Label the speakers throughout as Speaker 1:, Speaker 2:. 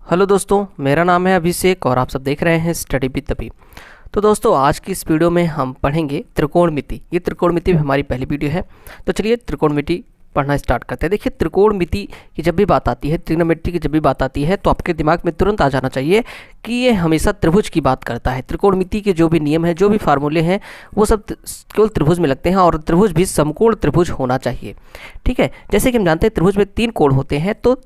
Speaker 1: Hello दोस्तों, मेरा नाम है अभिषेक और आप सब देख रहे हैं स्टडी विद तभी। तो दोस्तों, आज की इस वीडियो में हम पढ़ेंगे त्रिकोणमिति। ये त्रिकोणमिति भी हमारी पहली वीडियो है। तो चलिए त्रिकोणमिति पढ़ना स्टार्ट करते हैं। देखिए, त्रिकोणमिति की जब भी बात आती है, त्रिग्नोमेट्री की जब भी बात आती है, तो आपके दिमाग में तुरंत आ जाना चाहिए कि ये हमेशा त्रिभुज की बात करता है। त्रिकोणमिति के जो भी नियम हैं, जो भी फार्मूले हैं, वो सब केवल त्रिभुज में लगते हैं और त्रिभुज भी समकोण त्रिभुज होना चाहिए। ठीक है, जैसे कि हम जानते हैं त्रिभुज में 3 कोण होते हैं, तो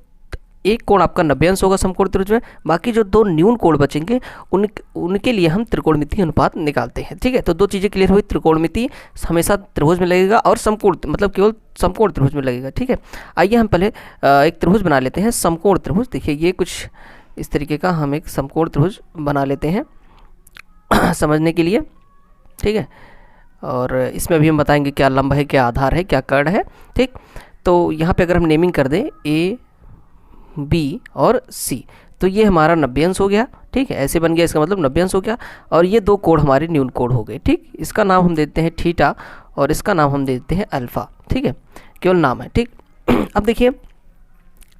Speaker 1: एक कोण आपका 90 अंश होगा समकोण त्रिभुज में, बाकी जो 2 न्यून कोण बचेंगे उनके लिए हम त्रिकोणमिति अनुपात निकालते हैं। ठीक है, तो 2 चीज़ें क्लियर हुई। त्रिकोणमिति हमेशा त्रिभुज में लगेगा और समकोण मतलब केवल समकोण त्रिभुज में लगेगा। ठीक है, आइए हम पहले एक त्रिभुज बना लेते हैं, समकोण त्रिभुज। देखिए, ये कुछ इस तरीके का हम एक समकोण त्रिभुज बना लेते हैं समझने के लिए। ठीक है, और इसमें भी हम बताएंगे क्या लंब है, क्या आधार है, क्या कर्ण है। ठीक, तो यहाँ पे अगर हम नेमिंग कर दें ए, बी और सी, तो ये हमारा 90 अंश हो गया। ठीक है, ऐसे बन गया, इसका मतलब 90 अंश हो गया। और ये 2 कोण हमारे न्यून कोण हो गए। ठीक, इसका नाम हम देते हैं थीटा और इसका नाम हम देते हैं अल्फा। ठीक है, केवल नाम है। ठीक अब देखिए,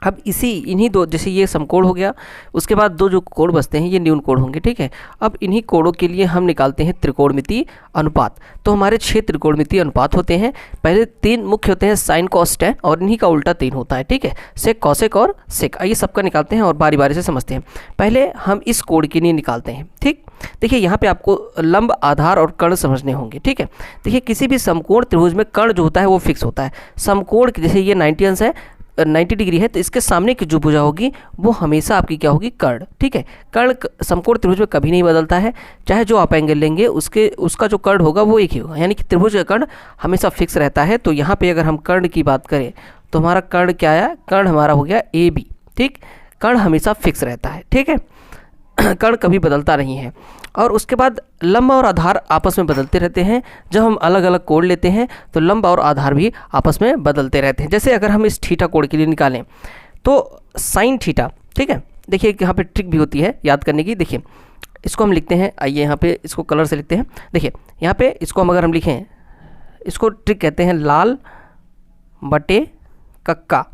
Speaker 1: अब इन्हीं 2, जैसे ये समकोण हो गया, उसके बाद 2 जो कोण बचते हैं ये न्यून कोण होंगे। ठीक है, अब इन्हीं कोणों के लिए हम निकालते हैं त्रिकोणमिति अनुपात। तो हमारे 6 त्रिकोणमिति अनुपात होते हैं। पहले 3 मुख्य होते हैं, साइन कॉस टैन, और इन्हीं का उल्टा 3 होता है। ठीक है, सेक कॉसेक और सेक। आइए सबका निकालते हैं और बारी बारी से समझते हैं। पहले हम इस कोण के लिए निकालते हैं। ठीक, देखिए यहाँ पे आपको लंब, आधार और कर्ण समझने होंगे। ठीक है, देखिए किसी भी समकोण त्रिभुज में कर्ण जो होता है वो फिक्स होता है। समकोण जैसे ये 90 अंश है, 90 डिग्री है, तो इसके सामने की जो भुजा होगी वो हमेशा आपकी क्या होगी, कर्ण। ठीक है, कर्ण समकोण त्रिभुज में कभी नहीं बदलता है, चाहे जो आप एंगल लेंगे उसका जो कर्ण होगा वो एक ही होगा, यानी कि त्रिभुज का कर्ण हमेशा फिक्स रहता है। तो यहाँ पे अगर हम कर्ण की बात करें तो हमारा कर्ण क्या आया, कर्ण हमारा हो गया ए बी। ठीक, कर्ण हमेशा फिक्स रहता है। ठीक है, कर्ण कभी बदलता नहीं है। और उसके बाद लंब और आधार आपस में बदलते रहते हैं। जब हम अलग अलग कोण लेते हैं तो लंब और आधार भी आपस में बदलते रहते हैं। जैसे अगर हम इस थीटा कोण के लिए निकालें तो साइन थीटा। ठीक है, देखिए यहाँ पे ट्रिक भी होती है याद करने की। देखिए इसको हम लिखते हैं, आइए यहाँ पे इसको कलर से लिखते हैं। देखिए यहाँ पे इसको हम अगर हम लिखें, इसको ट्रिक कहते हैं लाल बटे कक्का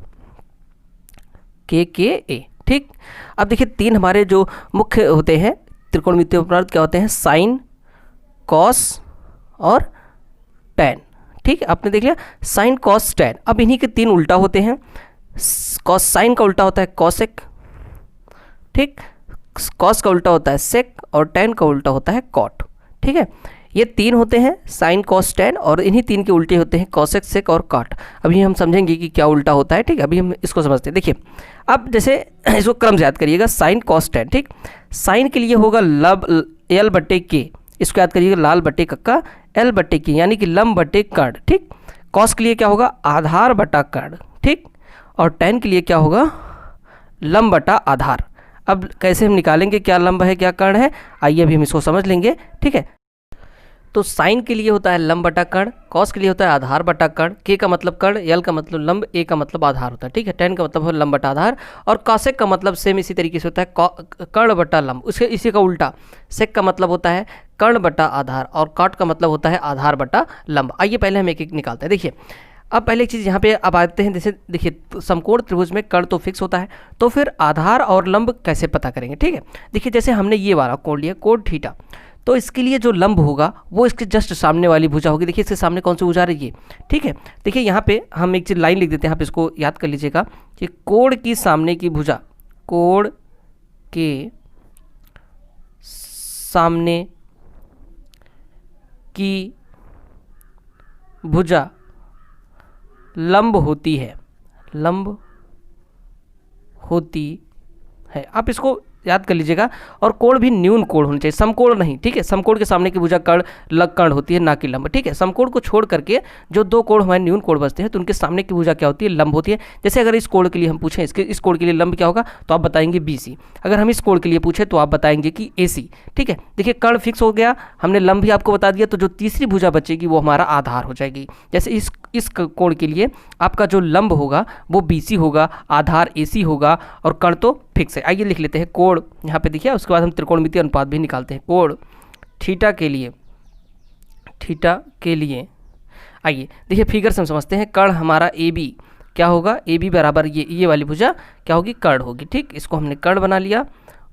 Speaker 1: के ए। ठीक, अब देखिए 3 हमारे जो मुख्य होते हैं त्रिकोणमिति अनुपात क्या होते हैं, साइन, कॉस और टैन। ठीक, आपने देख लिया साइन, कॉस, टैन। अब इन्हीं के 3 उल्टा होते हैं। कॉस साइन का उल्टा होता है कॉसेक। ठीक, कॉस का उल्टा होता है सेक और टैन का उल्टा होता है कॉट। ठीक है, ये 3 होते हैं, साइन, कॉस, टैन, और इन्हीं 3 के उल्टे होते हैं कॉसेक, सेक और कॉट। अभी हम समझेंगे कि क्या उल्टा होता है। ठीक है, अभी हम इसको समझते हैं। देखिए अब जैसे इसको क्रम से याद करिएगा, साइन, कॉस, टैन। ठीक, साइन के लिए होगा लब एल बटे के, इसको याद करिएगा लाल बटे कक्का, एल बटे के यानी कि लंब बटे कर्ण। ठीक, कॉस के लिए क्या होगा, आधार बटा कर्ण। ठीक, और टैन के लिए क्या होगा, लंब बटा आधार। अब कैसे हम निकालेंगे क्या लंब है क्या कर्ण है, आइए अभी हम इसको समझ लेंगे। ठीक है, तो साइन के लिए होता है लंब बटा कर्ण, कॉस के लिए होता है आधार बटा कर्ण, के का मतलब कर्ण, एल का मतलब लंब, ए का मतलब आधार होता है। ठीक है, टैन का मतलब है लंब बटा आधार, और कॉसेक का मतलब सेम इसी तरीके से होता है कर्ण बटा लंब। उसके इसी का उल्टा सेक का मतलब होता है कर्ण बटा आधार, और कॉट का मतलब होता है आधार बटा लंब। आइए पहले हम एक एक निकालते हैं। देखिए अब पहले एक चीज़ यहाँ पे अब आते हैं, जैसे देखिए समकोण त्रिभुज में कर्ण तो फिक्स होता है, तो फिर आधार और लंब कैसे पता करेंगे। ठीक है, देखिए जैसे हमने ये वाला कोण लिया, कोण थीटा, तो इसके लिए जो लंब होगा वो इसके जस्ट सामने वाली भुजा होगी। देखिए इसके सामने कौन सी भुजा रही है। ठीक है, देखिए यहाँ पे हम एक चीज़ लाइन लिख देते हैं, यहाँ पे इसको याद कर लीजिएगा कि कोण की सामने की भुजा, कोण के सामने की भुजा लंब होती है, लंब होती है। आप इसको याद कर लीजिएगा। और कोण भी न्यून कोण होना चाहिए, समकोण नहीं। ठीक है, समकोण के सामने की भुजा कर्ण होती है, ना कि लंब। ठीक है, समकोण को छोड़ करके जो 2 कोण हमारे न्यून कोण बचते हैं तो उनके सामने की भुजा क्या होती है, लंब होती है। जैसे अगर इस कोण के लिए हम पूछें इस कोण के लिए लंब क्या होगा, तो आप बताएंगे BC। अगर हम इस कोण के लिए पूछें तो आप बताएंगे कि AC। ठीक है, देखिए कर्ण फिक्स हो गया, हमने लंब भी आपको बता दिया, तो जो तीसरी भुजा बचेगी वो हमारा आधार हो जाएगी। जैसे इस कोण के लिए आपका जो लंब होगा वो BC होगा, आधार AC होगा, और कर्ण तो फिक्स है। आइए लिख लेते हैं कोण यहाँ पे देखिए, उसके बाद हम त्रिकोणमिति अनुपात भी निकालते हैं। कोण थीटा के लिए आइए देखिए फिगर से हम समझते हैं, कर्ण हमारा AB क्या होगा, ए बी बराबर ये वाली भुजा क्या होगी, कर्ण होगी। ठीक, इसको हमने कर्ण बना लिया।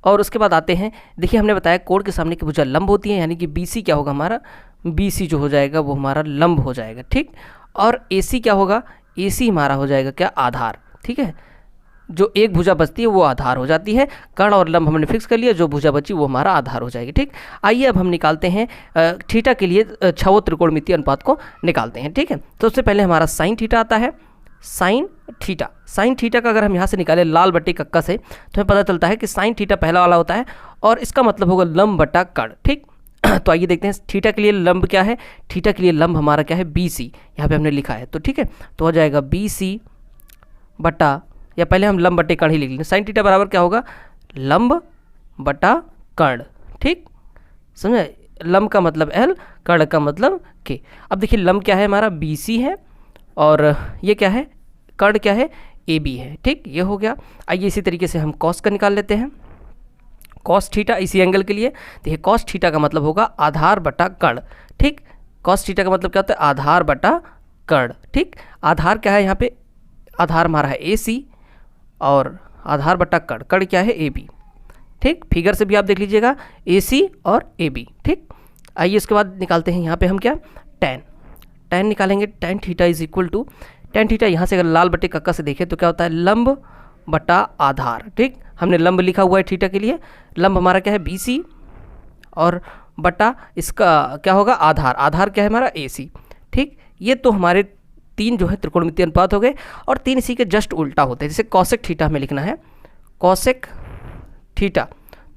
Speaker 1: और उसके बाद आते हैं, देखिए हमने बताया कोण के सामने की भुजा लंब होती है, यानी कि बी सी क्या होगा हमारा, बी सी जो हो जाएगा वो हमारा लंब हो जाएगा। ठीक, और ए सी क्या होगा, ए सी हमारा हो जाएगा क्या, आधार। ठीक है, जो एक भुजा बचती है वो आधार हो जाती है। कर्ण और लंब हमने फिक्स कर लिया, जो भुजा बची वो हमारा आधार हो जाएगी। ठीक, आइए अब हम निकालते हैं थीटा के लिए छवो त्रिकोणमितीय अनुपात को निकालते हैं। ठीक है, तो सबसे पहले हमारा साइन थीटा आता है। साइन थीटा का अगर हम यहाँ से निकालें लाल बट्टे कक्का से, तो हमें पता चलता है कि साइन थीटा पहला वाला होता है और इसका मतलब होगा लंब बटा कर्ण। ठीक, तो आइए देखते हैं थीटा के लिए लंब क्या है। थीटा के लिए लंब हमारा क्या है, बी सी, यहाँ पे हमने लिखा है। तो ठीक है, तो हो जाएगा बी सी बटा, या पहले हम लंब बटे कर्ण ही लिख लेंगे। साइन थीटा बराबर क्या होगा, लंब बटा कर्ण। ठीक, समझे, लंब का मतलब एल, कर्ण का मतलब के। अब देखिए लंब क्या है हमारा, बी सी है, और ये क्या है, कर्ण क्या है, ए बी है। ठीक, ये हो गया। आइए इसी तरीके से हम कॉस का निकाल लेते हैं। कॉस थीटा इसी एंगल के लिए, देखिए कॉस थीटा का मतलब होगा आधार बटा कर्ण। ठीक, कॉस थीटा का मतलब क्या होता है, आधार बटा कर्ण। ठीक, आधार क्या है यहाँ पे, आधार हमारा है ए सी और आधार बटा कर्ण, कर्ण क्या है, ए बी। ठीक, फिगर से भी आप देख लीजिएगा ए सी और ए बी। ठीक, आइए इसके बाद निकालते हैं यहाँ पे हम क्या, टेन निकालेंगे। Tan theta is equal to, tan theta यहाँ से अगर लाल बटे कक्का से देखें तो क्या होता है, लंब बटा आधार। ठीक, हमने लंब लिखा हुआ है थीटा के लिए, लंब हमारा क्या है बी सी और बटा इसका क्या होगा, आधार, आधार क्या है हमारा ए सी। ठीक, ये तो हमारे तीन जो है त्रिकोणमितीय अनुपात हो गए। और तीन इसी के जस्ट उल्टा होते हैं, जैसे कॉसेक थीटा हमें लिखना है, कॉसेक थीटा,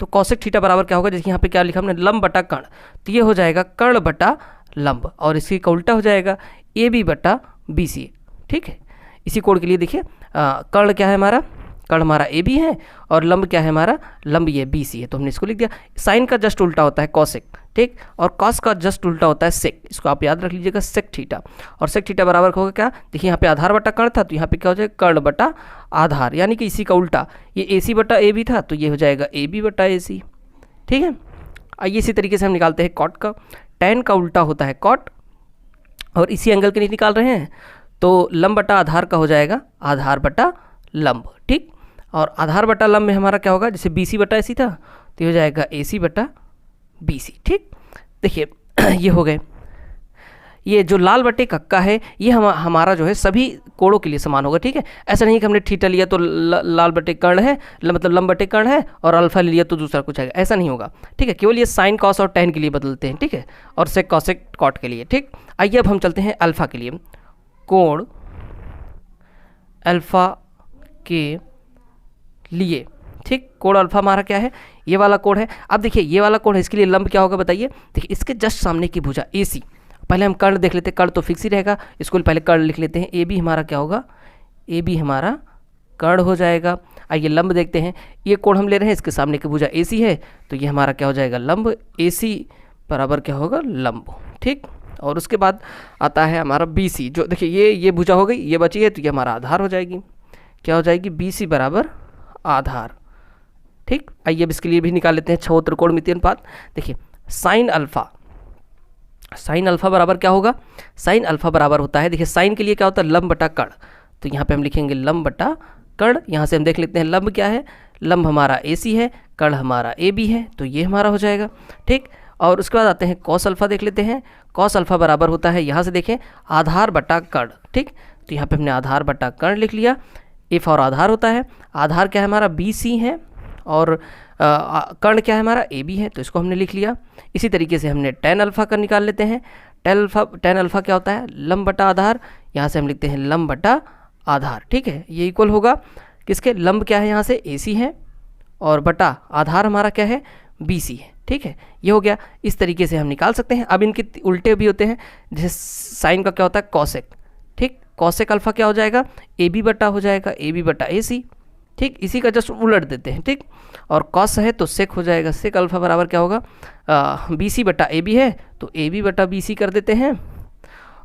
Speaker 1: तो कॉसेक थीटा बराबर क्या होगा, जैसे यहाँ पे क्या लिखा हमने, लंब बटा कर्ण, तो ये हो जाएगा कर्ण बटा लंब, और इसकी का उल्टा हो जाएगा ए बी बटा बी सी। ठीक है, इसी कोण के लिए देखिए कर्ण क्या है हमारा, कर्ण हमारा ए बी है और लंब क्या है हमारा, लंब ये बी सी है, तो हमने इसको लिख दिया। साइन का जस्ट उल्टा होता है कॉसेक। ठीक, और कॉस का जस्ट उल्टा होता है सेक, इसको आप याद रख लीजिएगा, सेक थीटा। और सेक थीटा बराबर होगा क्या, देखिए यहाँ पे आधार बटा कर्ण था, तो यहाँ पे क्या हो जाएगा, कर्ण बटा आधार, यानी कि इसी का उल्टा, ये ए सी बटा ए बी था, तो ये हो जाएगा ए बी बटा ए सी। ठीक है, आइए इसी तरीके से हम निकालते हैं कॉट का। टेन का उल्टा होता है कॉट, और इसी एंगल के लिए निकाल रहे हैं, तो लंब बटा आधार का हो जाएगा आधार बटा लंब। ठीक, और आधार बटा लंब में हमारा क्या होगा, जैसे बी सी बटा ए सी था, तो ये हो जाएगा ए सी बटा बी सी। ठीक, देखिए ये हो गए। ये जो लाल बटे कक्का है ये हमारा जो है सभी कोणों के लिए समान होगा। ठीक है, ऐसा नहीं कि हमने थीटा लिया तो लाल बटे कर्ण है, मतलब लंब बटे कर्ण है, और अल्फा ले लिया तो दूसरा कुछ आएगा, ऐसा नहीं होगा। ठीक है, केवल ये साइन कॉस और टेन के लिए बदलते हैं। ठीक है, और सेक कॉसेक कॉट के लिए। ठीक, आइए अब हम चलते हैं अल्फा के लिए। कोण अल्फा के लिए, ठीक, कोण अल्फा हमारा क्या है, ये वाला कोण है। अब देखिए ये वाला कोण है, इसके लिए लंब क्या होगा बताइए, देखिए इसके जस्ट सामने की भुजा ए सी, पहले हम कर्ण देख लेते हैं, कर्ण तो फिक्स ही रहेगा, इसको पहले कर्ण लिख लेते हैं। ए बी हमारा क्या होगा, ए बी हमारा कर्ण हो जाएगा। आइए लंब देखते हैं, ये कोण हम ले रहे हैं, इसके सामने की भुजा ए सी है, तो ये हमारा क्या हो जाएगा, लंब, ए सी बराबर क्या होगा, लंब। ठीक, और उसके बाद आता है हमारा बी सी, जो देखिए ये भुजा हो गई, ये बची है, तो ये हमारा आधार हो जाएगी, क्या हो जाएगी, बी सी बराबर आधार। ठीक, आइए अब इसके लिए भी निकाल लेते हैं छह त्रिकोणमितीय अनुपात। देखिए साइन अल्फा, साइन अल्फा बराबर क्या होगा, साइन अल्फा बराबर होता है, देखिए साइन के लिए क्या होता है, लंब बटा कर्ण, तो यहाँ पे हम लिखेंगे लंब बटा कर्ण। यहाँ से हम देख लेते हैं लंब क्या है, लंब हमारा ए सी है, कर्ण हमारा ए बी है, तो ये हमारा हो जाएगा। ठीक, और उसके बाद आते हैं कॉस अल्फा देख लेते हैं। कॉस अल्फा बराबर होता है, यहाँ से देखें आधार बटा कर्ण। ठीक, तो यहाँ पे हमने आधार बटा कर्ण लिख लिया। इफ और आधार होता है, आधार क्या है हमारा बी सी है, और कर्ण क्या है हमारा ए बी है, तो इसको हमने लिख लिया। इसी तरीके से हमने टेन अल्फा का निकाल लेते हैं। टेन अल्फा क्या होता है, लंब बटा आधार, यहाँ से हम लिखते हैं लंब बटा आधार। ठीक है, ये इक्वल होगा किसके, लंब क्या है यहाँ से ए सी है, और बटा आधार हमारा क्या है, बी सी है। ठीक है, ये हो गया। इस तरीके से हम निकाल सकते हैं। अब इनके उल्टे भी होते हैं, जैसे साइन का क्या होता है, कॉसेक। ठीक, कॉसेक अल्फा क्या हो जाएगा, ए बी बटा हो जाएगा, ए बी बटा ए सी। ठीक, इसी का जस्ट उलट देते हैं। ठीक, और कॉस है तो सेक हो जाएगा, सेक अल्फा बराबर क्या होगा, बी सी बटा ए बी है, तो ए बी बटा बी सी कर देते हैं।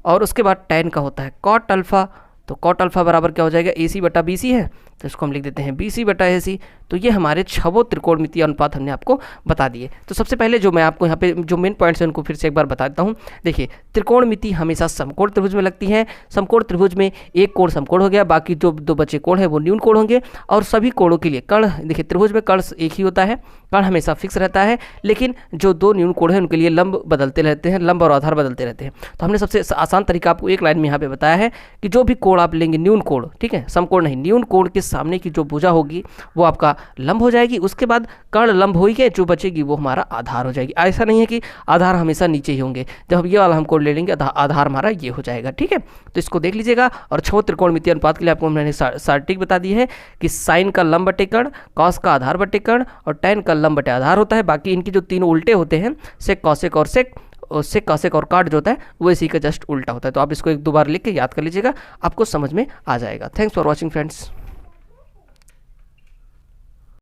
Speaker 1: और उसके बाद टेन का होता है कॉट अल्फा, तो कॉट अल्फा बराबर क्या हो जाएगा, ए सी बटा बी सी है, तो इसको हम लिख देते हैं बी सी बटा ए सी, तो ये हमारे 6 त्रिकोणमितीय अनुपात हमने आपको बता दिए। तो सबसे पहले जो मैं आपको यहाँ पे जो मेन पॉइंट्स हैं उनको फिर से एक बार बता देता हूँ। देखिए, त्रिकोणमिति हमेशा समकोण त्रिभुज में लगती है। समकोण त्रिभुज में एक कोण समकोण हो गया, बाकी जो 2 बचे कोण है वो न्यून कोण होंगे। और सभी कोणों के लिए कर्ण, देखिए त्रिभुज में कर्ण एक ही होता है, कर्ण हमेशा फिक्स रहता है, लेकिन जो 2 न्यून कोण है उनके लिए लंब बदलते रहते हैं, लंब और आधार बदलते रहते हैं। तो हमने सबसे आसान तरीका आपको एक लाइन में यहाँ पे बताया है कि जो भी कोण आप लेंगे न्यून कोण, ठीक है, समकोण नहीं, न्यून कोण के सामने की जो भुजा होगी वो आपका लंब हो जाएगी। उसके बाद कर्ण लंब हो ही गए, जो बचेगी वो हमारा आधार हो जाएगी। ऐसा नहीं है कि आधार हमेशा नीचे ही होंगे, जब ये वाला हम कोण ले लेंगे आधार हमारा ये हो जाएगा, ठीक है। तो इसको देख लीजिएगा। और 6 त्रिकोणमितीय अनुपात के लिए आपको मैंने सार्टिक बता दी है कि साइन का लंब बटे कर्ण, कॉस का आधार बटे कर्ण और टैन का लंब बटे आधार होता है। बाकी इनकी जो 3 उल्टे होते हैं, सेक कॉसेक और सेक कॉसेक और काट जो होता है वो इसी का जस्ट उल्टा होता है। तो आप इसको 1-2 बार लिख के याद कर लीजिएगा, आपको समझ में आ जाएगा। Thanks for watching friends.